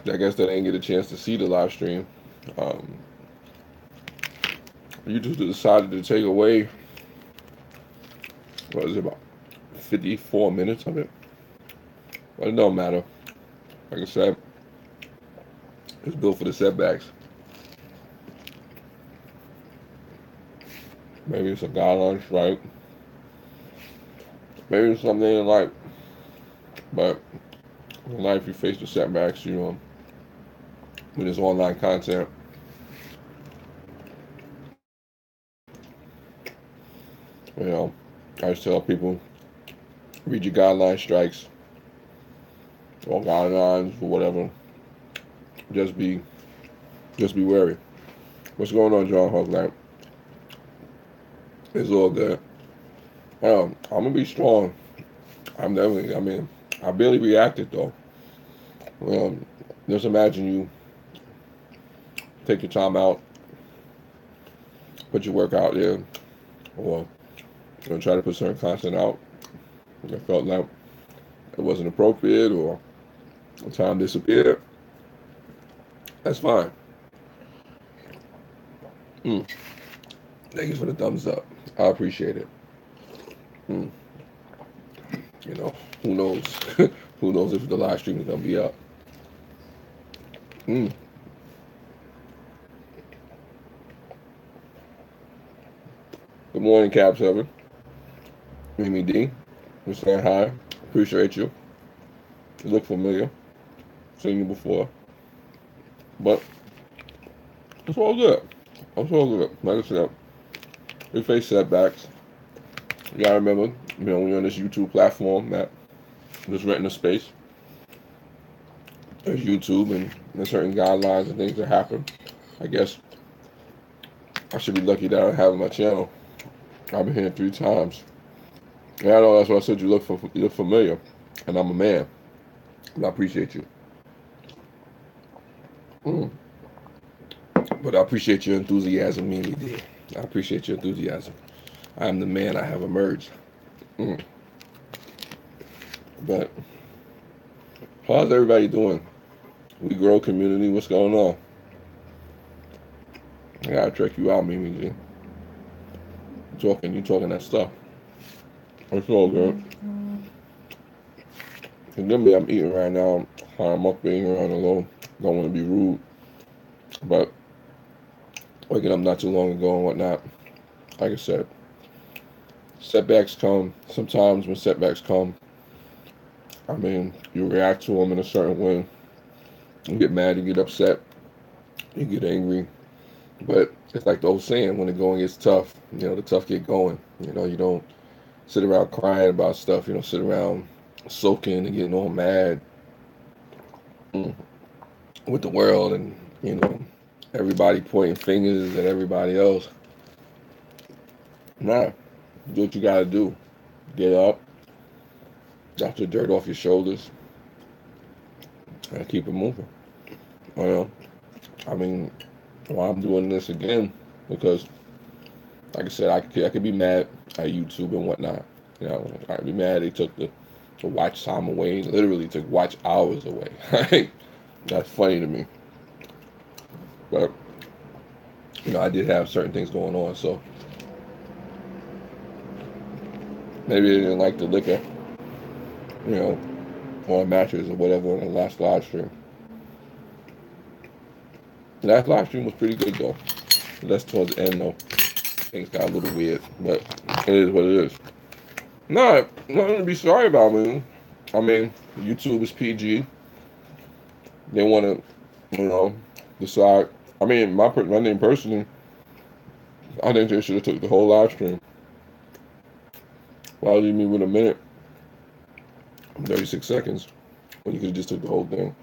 I guess they didn't get a chance to see the live stream. Um, YouTube decided to take away, what is it, about 54 minutes of it? But it don't matter. Like I said, it's built for the setbacks. Maybe it's a guideline strike. Maybe it's something they didn't like. But in life, you face the setbacks, when there's online content. You know, I just tell people, read your guideline strikes or guidelines or whatever. Just be, just be wary. What's going on, John Hawk? Like, it's all good. I'm gonna be strong. I'm definitely. I mean, I barely reacted though. Um, just imagine you take your time out, put your work out there, or try to put certain content out. I felt like it wasn't appropriate or the time disappeared. That's fine. Mm. Thank you for the thumbs up. I appreciate it. Mm. You know, who knows? Who knows if the live stream is gonna be up? Mm. Good morning, Cap 7. Mimi D. We're saying hi. Appreciate you. You look familiar. Seen you before. But it's all good. It's all good. Like I said, we face setbacks. You gotta remember, when you're on this YouTube platform that just renting a space, there's YouTube and there's certain guidelines and things that happen. I guess I should be lucky that I have my channel. I've been here 3 times. And I know that's why I said you look familiar. And I'm a man. And I appreciate you. Mm. But I appreciate your enthusiasm, Mimi D. I appreciate your enthusiasm. I am the man I have emerged. Mm. But how's everybody doing? We grow community. What's going on? I gotta check you out, Mimi G. You talking that stuff. It's all good. Forgive me, I'm eating right now. I'm up being around alone. Don't want to be rude. But waking up not too long ago and whatnot. Like I said, setbacks come. Sometimes when setbacks come, you react to them in a certain way. You get mad, you get upset, you get angry. But it's like the old saying, when the going gets tough, the tough get going. You don't sit around crying about stuff. You don't sit around soaking and getting all mad with the world and, everybody pointing fingers at everybody else. Nah, do what you gotta do. Get up, dust the dirt off your shoulders, and keep it moving. Well, I'm doing this again because, like I said, I could be mad at YouTube and whatnot. I'd be mad they took the watch time away. Literally took watch hours away. That's funny to me. But I did have certain things going on, so maybe they didn't like the liquor, or matches or whatever on the last live stream. The last live stream was pretty good though. That's towards the end though. Things got a little weird, but it is what it is. Nothing to be sorry about, man. YouTube is PG. They want to, decide. My name personally, I think they should have took the whole live stream. Why leave me with a minute, 36 seconds, when you could have just took the whole thing?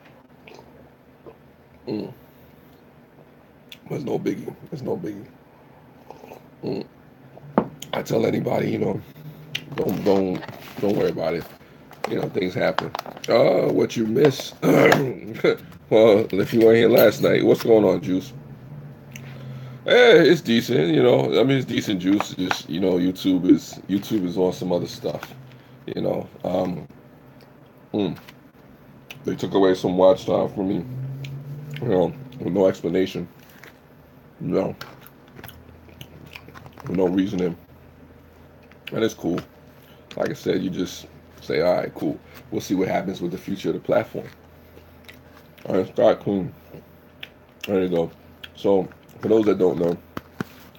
But it's no biggie. It's no biggie. I tell anybody, don't worry about it. Things happen. What you miss? Well, if you weren't here last night, what's going on, Juice? It's decent. It's decent, Juice. Just YouTube is on some other stuff. You know, um, mm, they took away some watch time from me. with no explanation, you know, with no reasoning, and it's cool. Like I said, you just say, all right, cool. We'll see what happens with the future of the platform. All right, start clean. There you go. So, for those that don't know,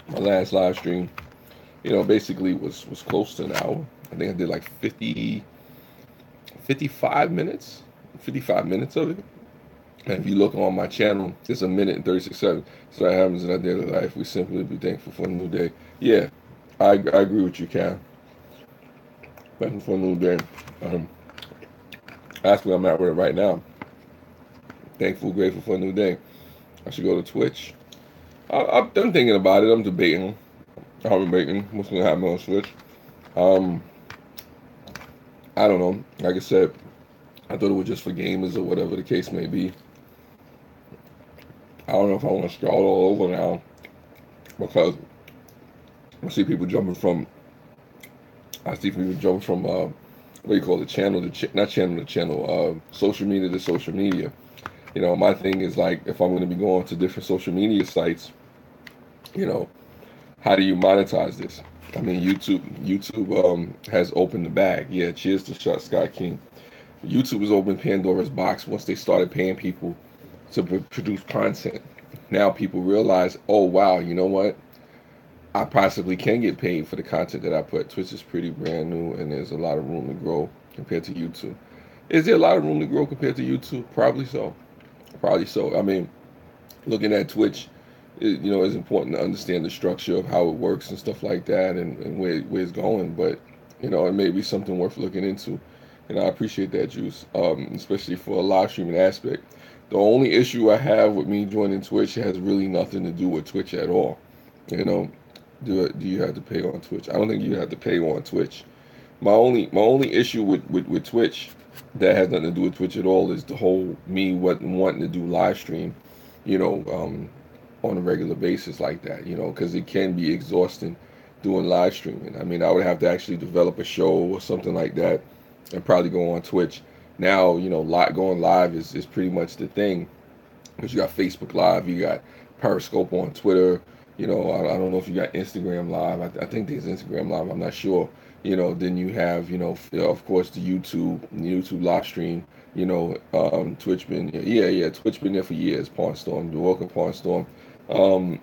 my last live stream, basically was close to an hour. I think I did like 55 minutes, 55 minutes of it. And if you look on my channel, it's a minute and 36 seconds. So that happens in our daily life. We simply be thankful for a new day. Yeah, I agree with you, Cam. Thankful for a new day. Um, that's where I'm at with it right now. Thankful, grateful for a new day. I should go to Twitch. I'm thinking about it. I'm debating. I'm debating what's going to happen on Twitch. Um, I don't know. Like I said, I thought it was just for gamers or whatever the case may be. I don't know if I want to start all over now because I see people jumping from what do you call it, channel to not channel to channel, social media to social media. My thing is like if I'm going to be going to different social media sites, you know, how do you monetize this? I mean, YouTube has opened the bag. Yeah, cheers to Shot Scott King. YouTube has opened Pandora's box once they started paying people to produce content. Now people realize, oh wow, you know what? I possibly can get paid for the content that I put. Twitch is pretty brand new, and there's a lot of room to grow compared to YouTube. Is there a lot of room to grow compared to YouTube? Probably so. Probably so. I mean, looking at Twitch, it's important to understand the structure of how it works and stuff like that, and where it's going. But it may be something worth looking into, and I appreciate that, Juice, especially for a live streaming aspect. The only issue I have with me joining Twitch has really nothing to do with Twitch at all. You know, do you have to pay on Twitch? I don't think you have to pay on Twitch. My only issue with Twitch that has nothing to do with Twitch at all is the whole me wanting to do live stream, you know, um, on a regular basis like that, because it can be exhausting doing live streaming. I mean, I would have to actually develop a show or something like that and probably go on Twitch. Now, going live is pretty much the thing because you got Facebook Live, you got Periscope on Twitter. I don't know if you got Instagram Live. I think there's Instagram Live. I'm not sure. Then you have, of course, the YouTube live stream. Twitch been, yeah, Twitch been there for years. Pawn Storm, you're welcome, Pawn Storm. Um,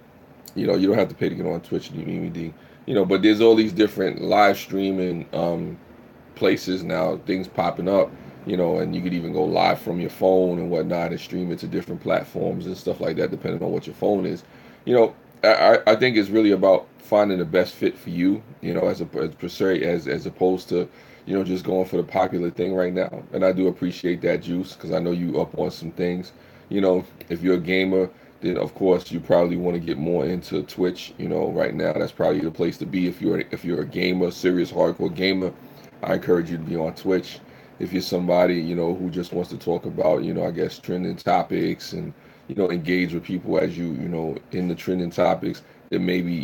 you don't have to pay to get on Twitch and DVD. But there's all these different live streaming places now, things popping up. And you could even go live from your phone and whatnot and stream it to different platforms and stuff like that, depending on what your phone is. You know, I think it's really about finding the best fit for you, as opposed to, just going for the popular thing right now. And I do appreciate that, Juice, because I know you up on some things. If you're a gamer, then of course you probably want to get more into Twitch. Right now that's probably the place to be if you're a gamer, serious hardcore gamer. I encourage you to be on Twitch. If you're somebody, who just wants to talk about, I guess trending topics and, engage with people as in the trending topics, then maybe,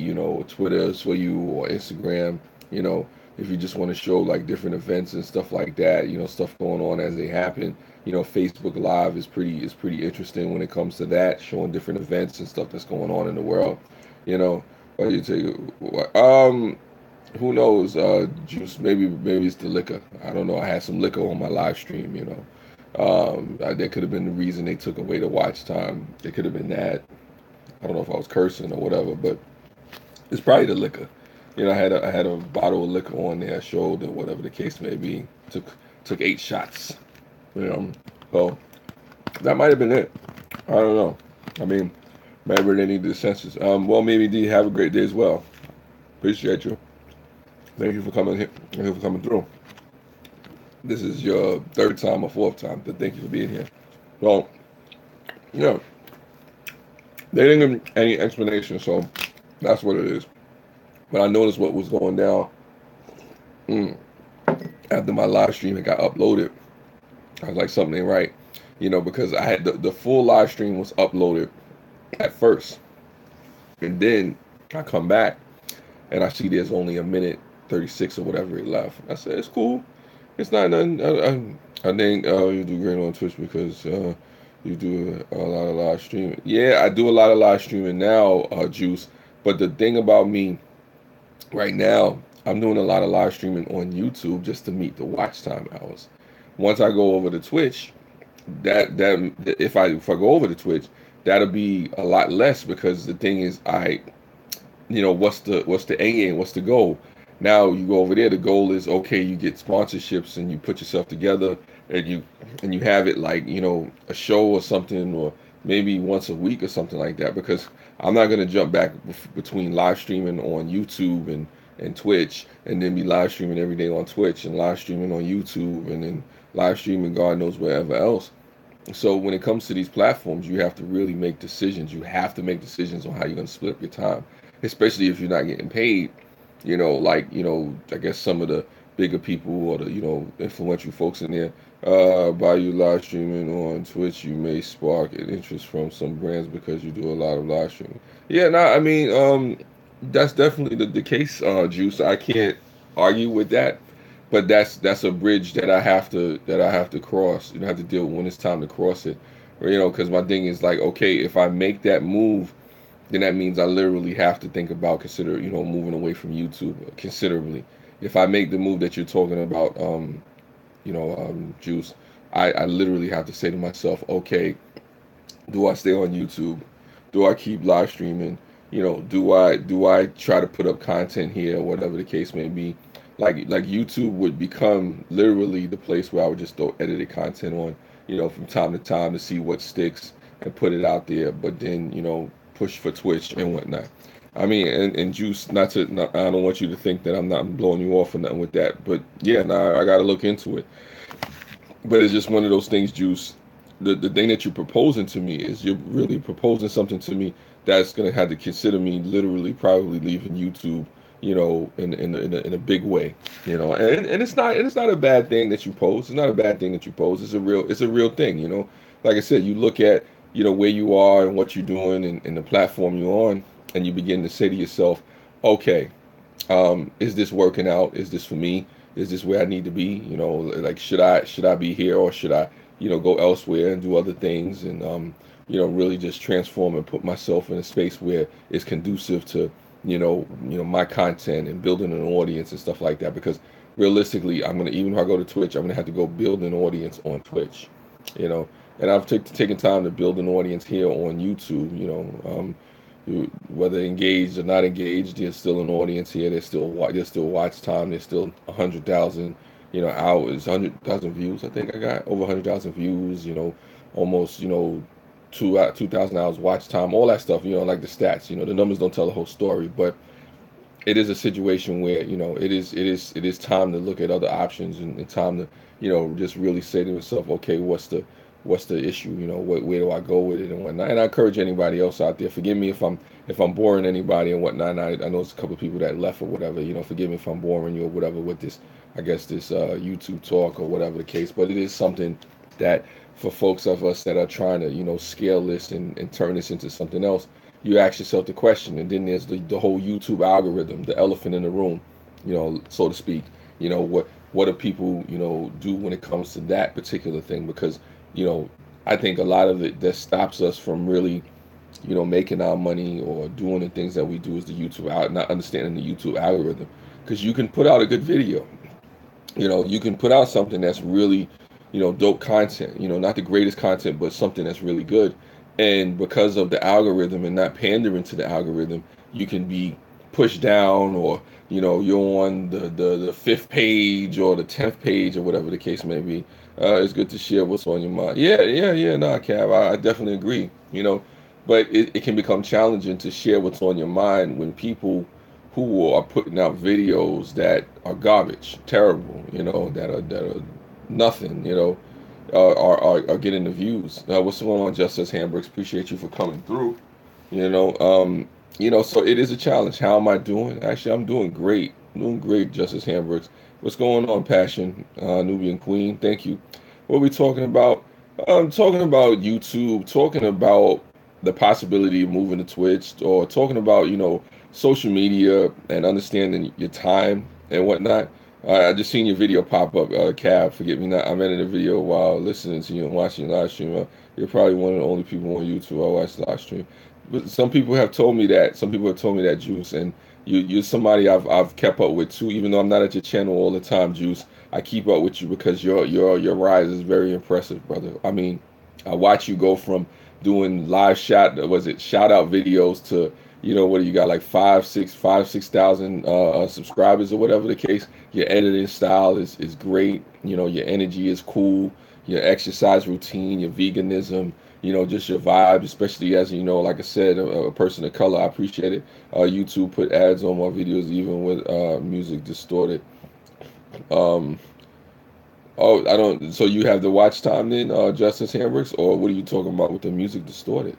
Twitter is for you or Instagram, you know, if you just want to show like different events and stuff like that, stuff going on as they happen. Facebook Live is pretty interesting when it comes to that, showing different events and stuff that's going on in the world, you know. But you take, who knows? Juice. Maybe it's the liquor. I don't know. I had some liquor on my live stream. That could have been the reason they took away the watch time. It could have been that. I don't know if I was cursing or whatever, but it's probably the liquor. I had a bottle of liquor on there, showed or whatever the case may be. Took 8 shots. So that might have been it. I don't know. I mean, maybe they need the senses. Well, maybe D have a great day as well. Appreciate you. Thank you for coming here. Thank you for coming through. This is your 3rd time or 4th time, but thank you for being here. Well, yeah, they didn't give any explanation, so that's what it is. But I noticed what was going down after my live stream. It got uploaded. I was like, something ain't right, because I had the full live stream was uploaded at first, and then I come back and I see there's only a minute 36 or whatever it left. I said, it's cool. It's not nothing. I think you do great on Twitch because You do a lot of live streaming. Yeah, I do a lot of live streaming now, Juice. But the thing about me right now, I'm doing a lot of live streaming on YouTube just to meet the watch time hours. Once I go over to Twitch, that if I go over to Twitch, that'll be a lot less because the thing is, what's the end game? What's the goal? Now you go over there. The goal is okay. You get sponsorships and you put yourself together and you have it like a show or something or maybe once a week or something like that. Because I'm not gonna jump back between live streaming on YouTube and Twitch and then be live streaming every day on Twitch and live streaming on YouTube and then live streaming God knows wherever else. So when it comes to these platforms, you have to really make decisions. You have to make decisions on how you're going to split up your time, especially if you're not getting paid. I guess some of the bigger people or the influential folks in there, by you live streaming on Twitch, you may spark an interest from some brands because you do a lot of live streaming. Yeah, no, I mean, that's definitely the case, Juice. I can't argue with that, but that's a bridge that I have to cross. You know, I have to deal with when it's time to cross it. Or, because my thing is like, okay, if I make that move, then that means I literally have to think about consider moving away from YouTube considerably. If I make the move that you're talking about, Juice, I literally have to say to myself, okay, do I stay on YouTube? Do I keep live streaming? Do I try to put up content here, whatever the case may be? Like YouTube would become literally the place where I would just throw edited content on, from time to time to see what sticks and put it out there. But then, push for Twitch and whatnot. I mean, and Juice, I don't want you to think that I'm not blowing you off or nothing with that. But yeah, I got to look into it. But it's just one of those things, Juice. The thing that you're proposing to me is you're really proposing something to me that's gonna have to consider me literally probably leaving YouTube, in a big way, and it's not a bad thing that you pose. It's not a bad thing that you pose. It's a real thing, Like I said, you look at where you are and what you're doing and the platform you're on, and you begin to say to yourself, okay, is this working out? Is this for me? Is this where I need to be? Like should I be here or should I, go elsewhere and do other things and really just transform and put myself in a space where it's conducive to, my content and building an audience and stuff like that. Because realistically, even if I go to Twitch, I'm gonna have to go build an audience on Twitch, you know. And I've taken time to build an audience here on YouTube, whether engaged or not engaged, there's still an audience here. There's still watch time. There's still 100,000, hours, 100,000 views. I think I got over 100,000 views. Almost 2,000 hours watch time. All that stuff. Like the stats. The numbers don't tell the whole story, but it is a situation where it is time to look at other options and time to just really say to yourself, okay, what's the issue? Where do I go with it and whatnot? And I encourage anybody else out there. Forgive me if I'm boring anybody and whatnot. And I know it's a couple of people that left or whatever. Forgive me if I'm boring you or whatever with this. I guess this YouTube talk or whatever the case. But it is something that for folks of us that are trying to scale this and turn this into something else, you ask yourself the question. And then there's the whole YouTube algorithm, the elephant in the room, so to speak. What do people do when it comes to that particular thing? Because I think a lot of it that stops us from really, making our money or doing the things that we do is the YouTube out, not understanding the YouTube algorithm. Because you can put out a good video, you can put out something that's really, dope content, not the greatest content, but something that's really good. And because of the algorithm and not pandering to the algorithm, you can be pushed down or, you're on the fifth page or the 10th page or whatever the case may be. It's good to share what's on your mind. Yeah. Nah, Cav, I definitely agree. But it can become challenging to share what's on your mind when people who are putting out videos that are garbage, terrible, that are nothing, are getting the views. What's going on, Justice Hamburgs? Appreciate you for coming through. So it is a challenge. How am I doing? Actually, I'm doing great. Doing great, Justice Hamburgs. What's going on, Passion? Nubian Queen, thank you. What are we talking about? Talking about YouTube, talking about the possibility of moving to Twitch, or talking about, social media and understanding your time and whatnot. I just seen your video pop up, Cab. Forget me not. I'm editing a video while listening to you and watching live stream. You're probably one of the only people on YouTube I watch live stream. But some people have told me that. Some people have told me that, Juice, and you're somebody I've kept up with too. Even though I'm not at your channel all the time, Juice, I keep up with you because your rise is very impressive, brother. I mean, I watch you go from doing live shout out videos to, you know, what do you got, like 6,000 subscribers or whatever the case. Your editing style is great. You know, your energy is cool. Your exercise routine, your veganism, you know, just your vibe, especially as, you know, like I said, a person of color. I appreciate it. YouTube put ads on my videos, even with music distorted. Um, oh, I don't. So you have the watch time then, Justice Hambricks, or what are you talking about with the music distorted?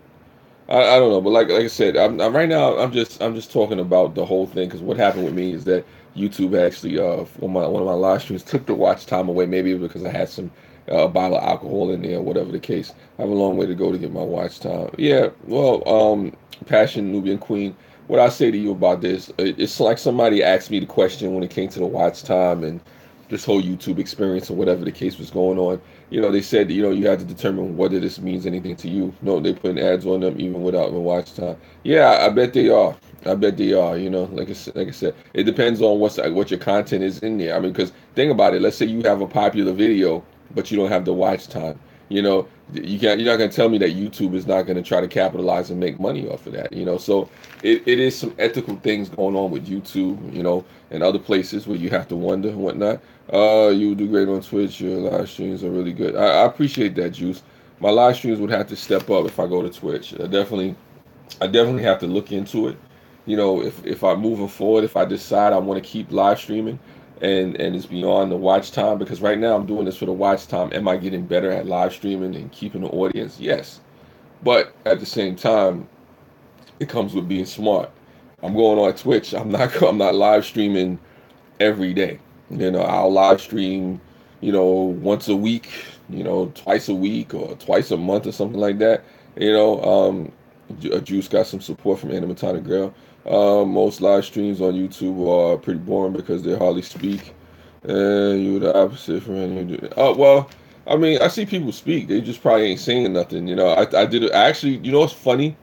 I don't know, but like I said, I'm right now. I'm just talking about the whole thing because what happened with me is that YouTube actually one of my live streams took the watch time away. Maybe it was because I had some bottle of alcohol in there, whatever the case. I have a long way to go to get my watch time. Yeah, well, Passion Nubian Queen. What I say to you about this, it's like somebody asked me the question when it came to the watch time and this whole YouTube experience or whatever the case was going on. You know, they said, you know, you had to determine whether this means anything to you. No, they putting ads on them even without the watch time. Yeah, I bet they are. I bet they are. You know, like I said, it depends on what your content is in there. I mean, because think about it. Let's say you have a popular video, but you don't have the watch time. You know, you're not going to tell me that YouTube is not going to try to capitalize and make money off of that. You know, so it is some ethical things going on with YouTube. You know, and other places where you have to wonder and whatnot. You do great on Twitch. Your live streams are really good. I appreciate that, Juice. My live streams would have to step up if I go to Twitch. I definitely have to look into it. You know, if I'm moving forward, if I decide I want to keep live streaming, and it's beyond the watch time, because right now I'm doing this for the watch time. Am I getting better at live streaming and keeping the audience? Yes, but at the same time, it comes with being smart. I'm going on Twitch. I'm not live streaming every day. You know, I'll live stream, you know, once a week, you know, twice a week or twice a month or something like that. You know, Juice got some support from Animatonic Girl. Most live streams on YouTube are pretty boring because they hardly speak. And you the opposite for any do that. Oh well, I mean, I see people speak. They just probably ain't saying nothing. You know, I did it actually. You know what's funny?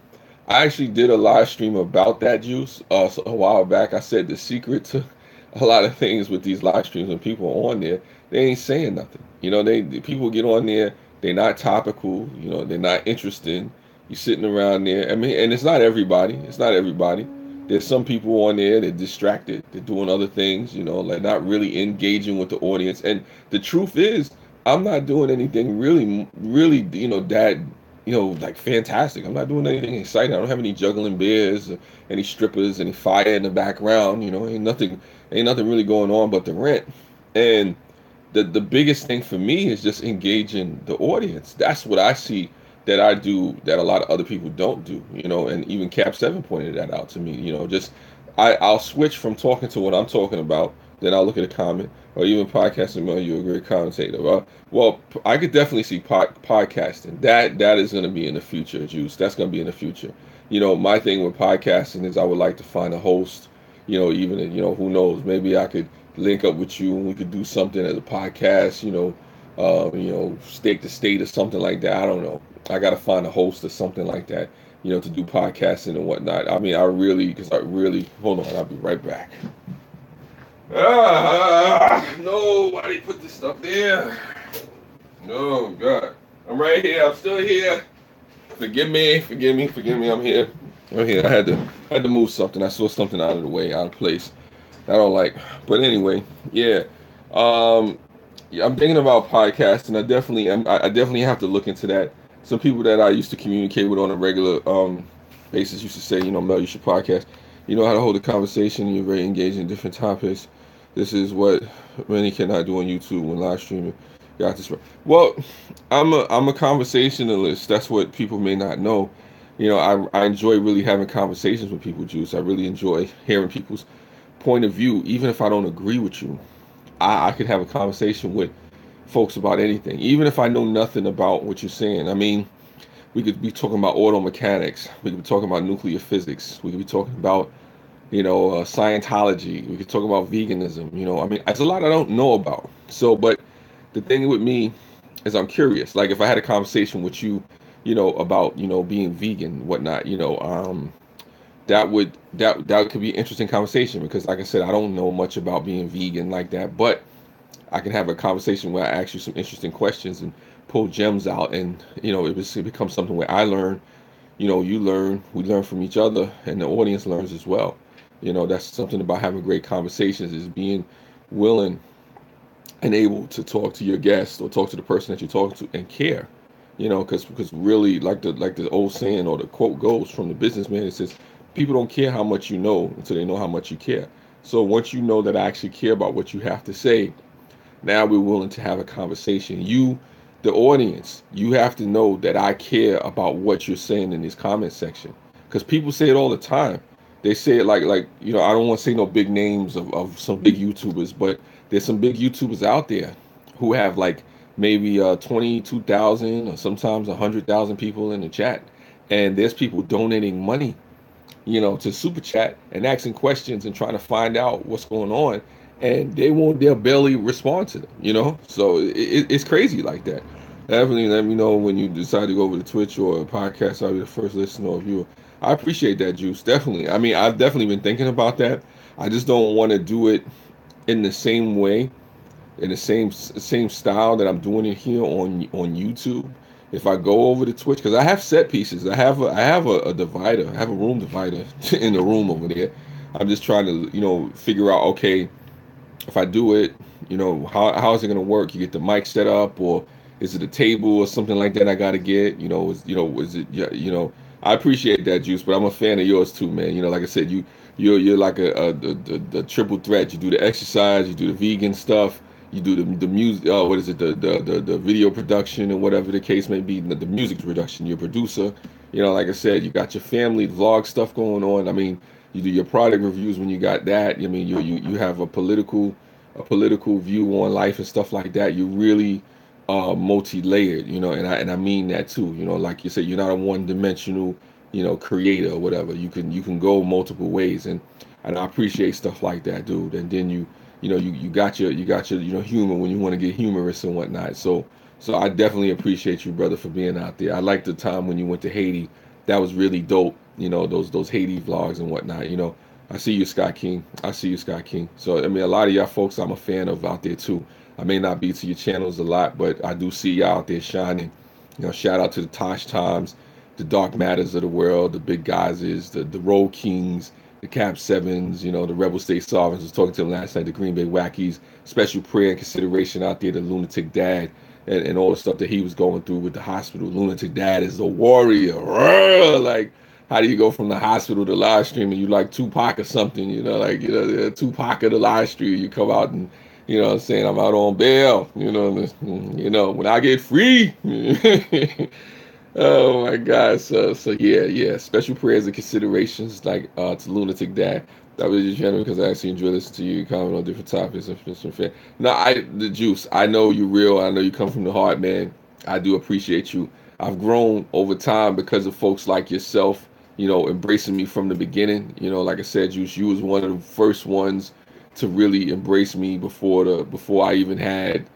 I actually did a live stream about that, Juice, a while back. I said the secret to a lot of things with these live streams and people on there, they ain't saying nothing. You know, the people get on there, they're not topical. You know, they're not interesting. You're sitting around there. I mean, and it's not everybody. It's not everybody. There's some people on there, they're distracted. They're doing other things, you know, like not really engaging with the audience. And the truth is, I'm not doing anything really, you know, that, you know, like fantastic. I'm not doing anything exciting. I don't have any juggling bears, any strippers, any fire in the background. You know, ain't nothing really going on but the rent. And the biggest thing for me is just engaging the audience. That's what I see that I do that a lot of other people don't do, you know, and even Cap 7 pointed that out to me, you know, just I'll switch from talking to what I'm talking about, then I'll look at a comment, or even podcasting, well, you're a great commentator. Well, I could definitely see podcasting. That is going to be in the future, Juice. That's going to be in the future. You know, my thing with podcasting is I would like to find a host, you know, even, you know, who knows, maybe I could link up with you and we could do something as a podcast, you know, state to state or something like that. I don't know. I got to find a host or something like that, you know, to do podcasting and whatnot. I mean, hold on, I'll be right back. Nobody put this stuff there. No, God. I'm right here. I'm still here. Forgive me. I'm here. I had to move something. I saw something out of the way, out of place. I don't like. But anyway, yeah. Yeah, I'm thinking about podcasting. I definitely have to look into that. Some people that I used to communicate with on a regular basis used to say, you know, Mel, you should podcast. You know how to hold a conversation. You're very engaged in different topics. This is what many cannot do on YouTube when live streaming. Got this right. Well, I'm a conversationalist. That's what people may not know. You know, I enjoy really having conversations with people, Juice. I really enjoy hearing people's point of view, even if I don't agree with you. I could have a conversation with folks about anything, even if I know nothing about what you're saying. I mean, we could be talking about auto mechanics. We could be talking about nuclear physics. We could be talking about, Scientology. We could talk about veganism. I mean, there's a lot I don't know about. So, but the thing with me is I'm curious. Like if I had a conversation with you, about being vegan, whatnot, that could be an interesting conversation because, like I said, I don't know much about being vegan like that, but I can have a conversation where I ask you some interesting questions and pull gems out, and it becomes something where I learn, you learn, we learn from each other, and the audience learns as well. That's something about having great conversations is being willing and able to talk to your guest or talk to the person that you're talking to and care. Because really, like the old saying or the quote goes from the businessman, it says, people don't care how much you know until they know how much you care. So once you know that I actually care about what you have to say, now we're willing to have a conversation. You, the audience, you have to know that I care about what you're saying in this comment section. Because people say it all the time. They say it like I don't want to say no big names of some big YouTubers, but there's some big YouTubers out there who have like maybe 22,000 or sometimes 100,000 people in the chat. And there's people donating money, to super chat and asking questions and trying to find out what's going on, and they'll barely respond to them. So it's crazy like that. Definitely let me know when you decide to go over to Twitch or a podcast. I'll be the first listener or viewer. I appreciate that, Juice. Definitely. I mean, I've definitely been thinking about that. I just don't want to do it in the same way, in the same style that I'm doing it here on YouTube. If I go over to Twitch, because I have set pieces, I have a divider, I have a room divider in the room over there. I'm just trying to figure out, okay, if I do it, how is it gonna work? You get the mic set up, or is it a table or something like that? I gotta get, is it, yeah, I appreciate that, Juice, but I'm a fan of yours too, man. Like I said, you're like the triple threat. You do the exercise, you do the vegan stuff, you do the music. What is it? The video production and whatever the case may be. The music production. You're a producer. Like I said, you got your family vlog stuff going on. I mean, you do your product reviews when you got that. I mean, you have a political view on life and stuff like that. You really multi-layered, and I mean that too. Like you said, you're not a one-dimensional, creator or whatever. You can go multiple ways, and I appreciate stuff like that, dude. And then you got your humor when you want to get humorous and whatnot. So I definitely appreciate you, brother, for being out there. I like the time when you went to Haiti. That was really dope. Those Haiti vlogs and whatnot. I see you, Sky King. I see you, Sky King. So I mean, a lot of y'all folks I'm a fan of out there too. I may not be to your channels a lot, but I do see y'all out there shining. Shout out to the Tosh Times, the Dark Matters of the world, the Big Guys, the Roll Kings, the Cap Sevens, the Rebel State Sovereigns. I was talking to them last night, the Green Bay Wackies. Special prayer and consideration out there, the Lunatic Dad, and all the stuff that he was going through with the hospital. Lunatic Dad is a warrior. Like, how do you go from the hospital to live streaming? You like Tupac or something, Tupac of the live stream. You come out and, what I'm saying, I'm out on bail, when I get free. Oh my God. So yeah. Special prayers and considerations to Lunatic Dad. That was just general because I actually enjoy listening to you comment on different topics. No, the Juice. I know you're real. I know you come from the heart, man. I do appreciate you. I've grown over time because of folks like yourself, embracing me from the beginning. Like I said, Juice, you was one of the first ones to really embrace me before I even had,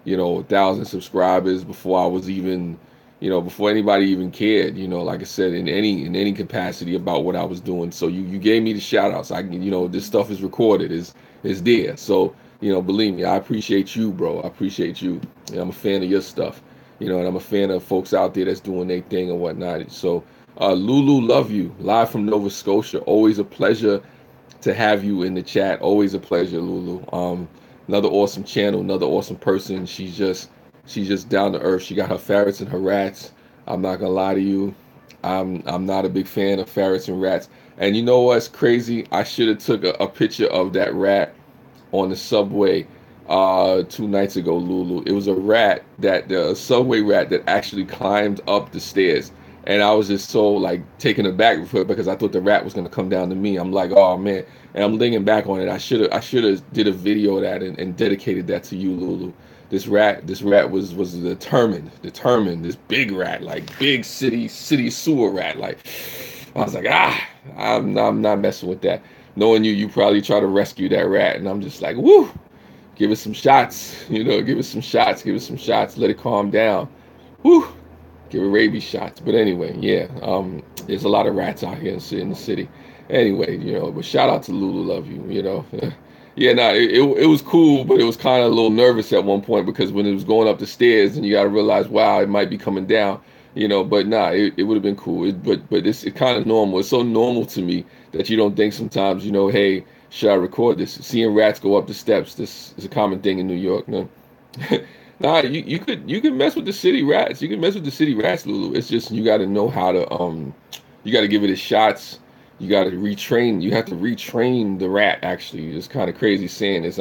1,000 subscribers, before I was even, before anybody even cared, like I said, in any capacity about what I was doing. So you gave me the shout outs. This stuff is recorded, is there. So, believe me, I appreciate you, bro. I appreciate you. I'm a fan of your stuff, and I'm a fan of folks out there that's doing their thing and whatnot. So, Lulu, love you, live from Nova Scotia. Always a pleasure to have you in the chat. Always a pleasure, Lulu. Another awesome channel, another awesome person. She's just down to earth. She got her ferrets and her rats. I'm not gonna lie to you. I'm not a big fan of ferrets and rats. And you know what's crazy? I should have took a picture of that rat on the subway 2 nights ago, Lulu. It was the subway rat that actually climbed up the stairs. And I was just so taken aback with it because I thought the rat was gonna come down to me. I'm like, oh man. And I'm thinking back on it. I should have did a video of that and dedicated that to you, Lulu. This rat was determined. This big rat, big city sewer rat. I was like, I'm not messing with that. knowing you probably try to rescue that rat, and I'm just like, woo, give it some shots, give it some shots, give it some shots, let it calm down, woo, give it rabies shots. But anyway, yeah, there's a lot of rats out here in the city. Anyway, but shout out to Lulu, love you, Yeah, nah, it was cool, but it was kind of a little nervous at one point because when it was going up the stairs, and you got to realize, wow, it might be coming down, But nah, it would have been cool. But it's kind of normal. It's so normal to me that you don't think sometimes, hey, should I record this? Seeing rats go up the steps, this is a common thing in New York. No? Nah, you could mess with the city rats. You can mess with the city rats, Lulu. It's just you got to know how to you got to give it its shots. You got to retrain. You have to retrain the rat. Actually, it's kind of crazy saying this.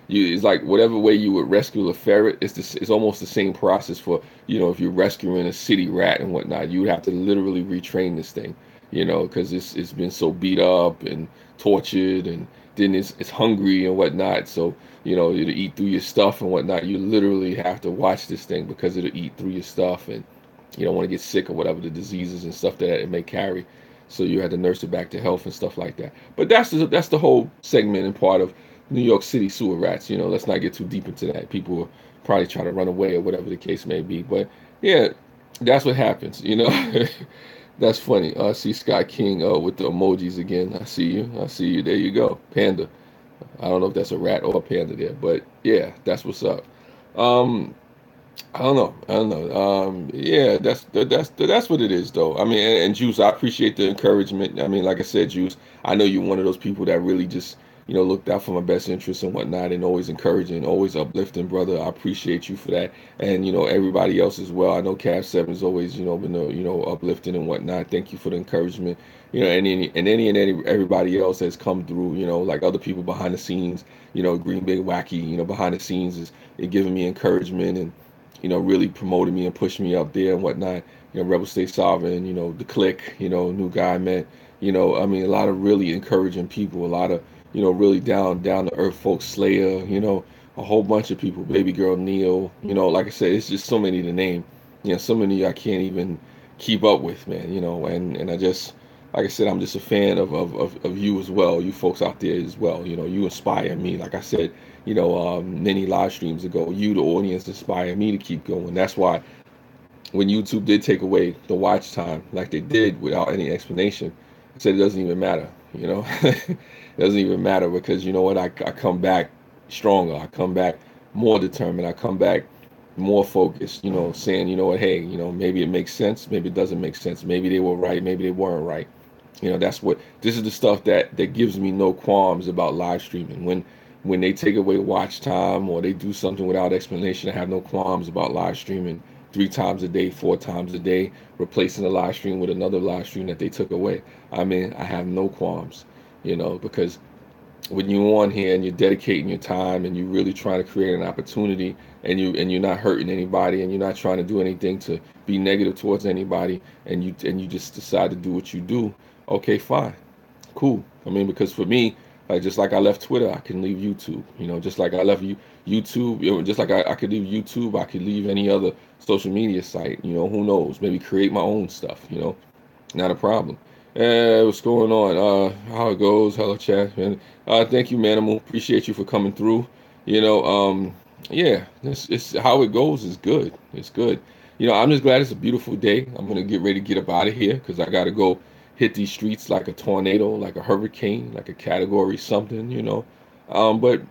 It's like whatever way you would rescue a ferret. It's almost the same process for if you're rescuing a city rat and whatnot. You would have to literally retrain this thing, because it's been so beat up and tortured, and then it's hungry and whatnot. So it'll eat through your stuff and whatnot. You literally have to watch this thing because it'll eat through your stuff, and you don't want to get sick or whatever the diseases and stuff that it may carry. So you had to nurse it back to health and stuff like that. But that's the whole segment and part of New York City sewer rats. Let's not get too deep into that. People will probably try to run away or whatever the case may be. But yeah, that's what happens. That's funny. I see Scott King with the emojis again. I see you. I see you. There you go. Panda. I don't know if that's a rat or a panda there, but yeah, that's what's up. Um, I don't know. I don't know. Yeah, that's what it is, though. I mean, and Juice, I appreciate the encouragement. I mean, like I said, Juice, I know you're one of those people that really just, looked out for my best interests and whatnot, and always encouraging, always uplifting, brother. I appreciate you for that, and everybody else as well. I know Cav Seven is always, been, uplifting and whatnot. Thank you for the encouragement. And any everybody else that's come through, like other people behind the scenes, Green Big Wacky, behind the scenes is giving me encouragement and really promoted me and pushed me up there and whatnot. Rebel State Sovereign, the Click, New Guy Met, I mean, a lot of really encouraging people, a lot of, really down to earth folks, Slayer, a whole bunch of people, Baby Girl Neil, like I said, it's just so many to name. So many I can't even keep up with, man, and I just, like I said, I'm just a fan of you as well, you folks out there as well. You inspire me. Like I said, many live streams ago, you, the audience, inspire me to keep going. That's why when YouTube did take away the watch time, like they did without any explanation, I said it doesn't even matter. It doesn't even matter because you know what? I come back stronger. I come back more determined. I come back more focused. Saying, you know what? Hey, maybe it makes sense. Maybe it doesn't make sense. Maybe they were right. Maybe they weren't right. This is the stuff that gives me no qualms about live streaming. When they take away watch time or they do something without explanation, I have no qualms about live streaming 3 times a day, 4 times a day, replacing the live stream with another live stream that they took away. I mean, I have no qualms, because when you're on here and you're dedicating your time and you're really trying to create an opportunity and you're not hurting anybody and you're not trying to do anything to be negative towards anybody and you just decide to do what you do, okay, fine, cool. I mean, because for me, like just like I left Twitter, I can leave YouTube. Just like I left YouTube. Just like I could leave YouTube, I could leave any other social media site. Who knows? Maybe create my own stuff. Not a problem. What's going on? How it goes? Hello, chat. And thank you, Manimal. Appreciate you for coming through. Yeah, it's how it goes is good. It's good. I'm just glad it's a beautiful day. I'm gonna get ready to get up out of here because I gotta go hit these streets like a tornado, like a hurricane, like a category something. But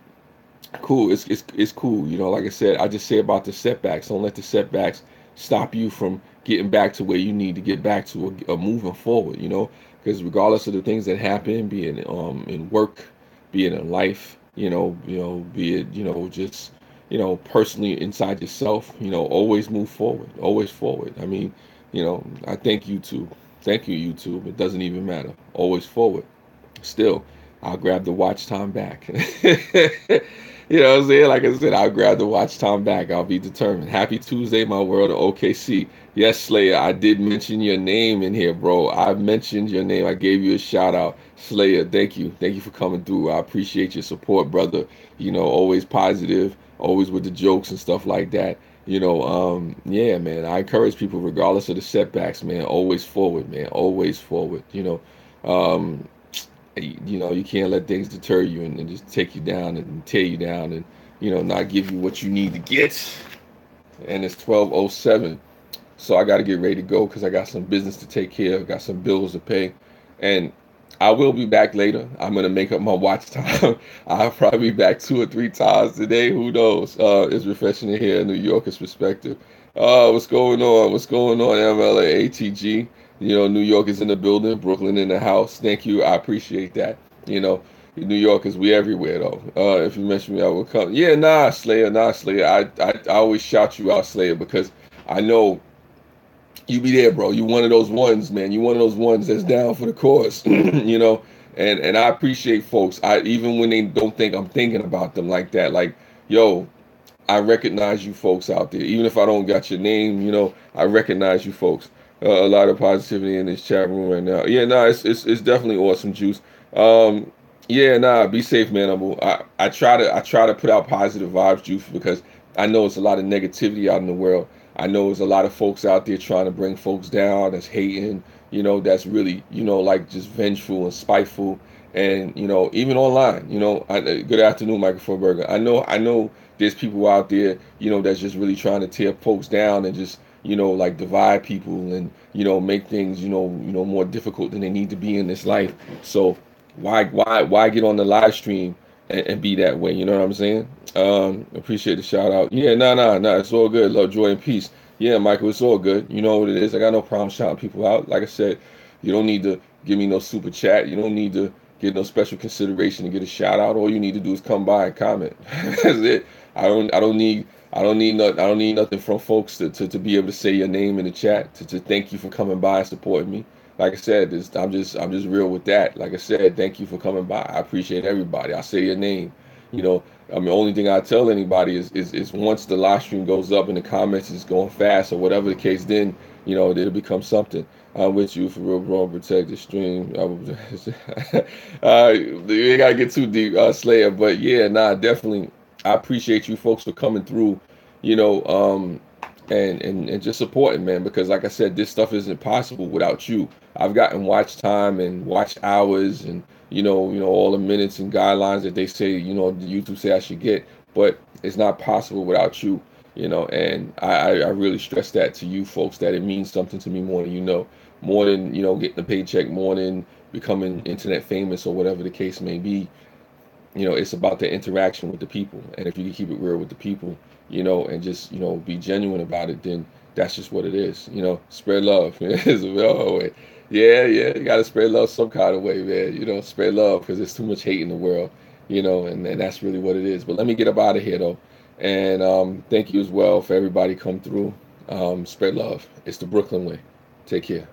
cool. It's cool. Like I said, I just say about the setbacks. Don't let the setbacks stop you from getting back to where you need to get back to or moving forward. Because regardless of the things that happen, be it in work, be it in life, be it just personally inside yourself, always move forward, always forward. I mean, I thank YouTube. Thank you, YouTube. It doesn't even matter. Always forward. Still, I'll grab the watch time back. You know what I'm saying? Like I said, I'll grab the watch time back. I'll be determined. Happy Tuesday, my world of OKC. Yes, Slayer, I did mention your name in here, bro. I mentioned your name. I gave you a shout out. Slayer, thank you. Thank you for coming through. I appreciate your support, brother. Always positive, always with the jokes and stuff like that. Yeah, man, I encourage people, regardless of the setbacks, man, always forward, man, always forward. Um, you know, you can't let things deter you and just take you down and tear you down and, you know, not give you what you need to get. And it's 12:07. So I got to get ready to go because I got some business to take care of, got some bills to pay. And I will be back later. I'm going to make up my watch time. I'll probably be back 2 or 3 times today. Who knows? It's refreshing to hear a New Yorker's perspective. What's going on? What's going on, MLA, ATG? You know, New York is in the building, Brooklyn in the house. Thank you. I appreciate that. You know, New Yorkers, we everywhere, though. If you mention me, I will come. Yeah, nah, Slayer, nah, Slayer. I always shout you out, Slayer, because I know you be there, bro. You one of those ones, man. You one of those ones that's down for the cause, you know. And I appreciate folks. I even when they don't think I'm thinking about them like that. Like, yo, I recognize you folks out there. Even if I don't got your name, you know, I recognize you folks. A lot of positivity in this chat room right now. Yeah, nah, it's definitely awesome, Juice. Um, yeah, nah, be safe, man. I try to put out positive vibes, Juice, because I know it's a lot of negativity out in the world. I know there's a lot of folks out there trying to bring folks down, that's hating, you know, that's really, you know, like just vengeful and spiteful. And, you know, even online, you know, good afternoon, Microphone Burger. I know there's people out there, you know, that's just really trying to tear folks down and just, you know, like divide people and, you know, make things, you know, more difficult than they need to be in this life. So why get on the live stream and be that way? You know what I'm saying? Appreciate the shout out. Yeah, nah, it's all good. Love, joy, and peace. Yeah, Michael, it's all good. You know what it is. I got no problem shouting people out. Like I said, you don't need to give me no super chat. You don't need to get no special consideration to get a shout out. All you need to do is come by and comment. That's it. I don't need nothing from folks to be able to say your name in the chat to thank you for coming by and supporting me. Like I said, I'm just real with that. Like I said, thank you for coming by. I appreciate everybody. I say your name. You know, I mean, the only thing I tell anybody is once the live stream goes up and the comments is going fast or whatever the case, then you know it'll become something. I'm with you for real, bro. Protect the stream. You gotta get too deep, Slayer. But yeah, nah, definitely. I appreciate you folks for coming through. You know, and just supporting, man. Because like I said, this stuff isn't possible without you. I've gotten watch time and watch hours and you know all the minutes and guidelines that they say YouTube say I should get, but it's not possible without you. You know, and I really stress that to you folks that it means something to me more than more than getting a paycheck, more than becoming internet famous or whatever the case may be. It's about the interaction with the people, and if you can keep it real with the people, and just be genuine about it, then that's just what it is. Spread love. Yeah, you gotta spread love some kind of way, man. Spread love because there's too much hate in the world. And that's really what it is. But let me get up out of here though, and thank you as well for everybody come through. Spread love. It's the Brooklyn way. Take care.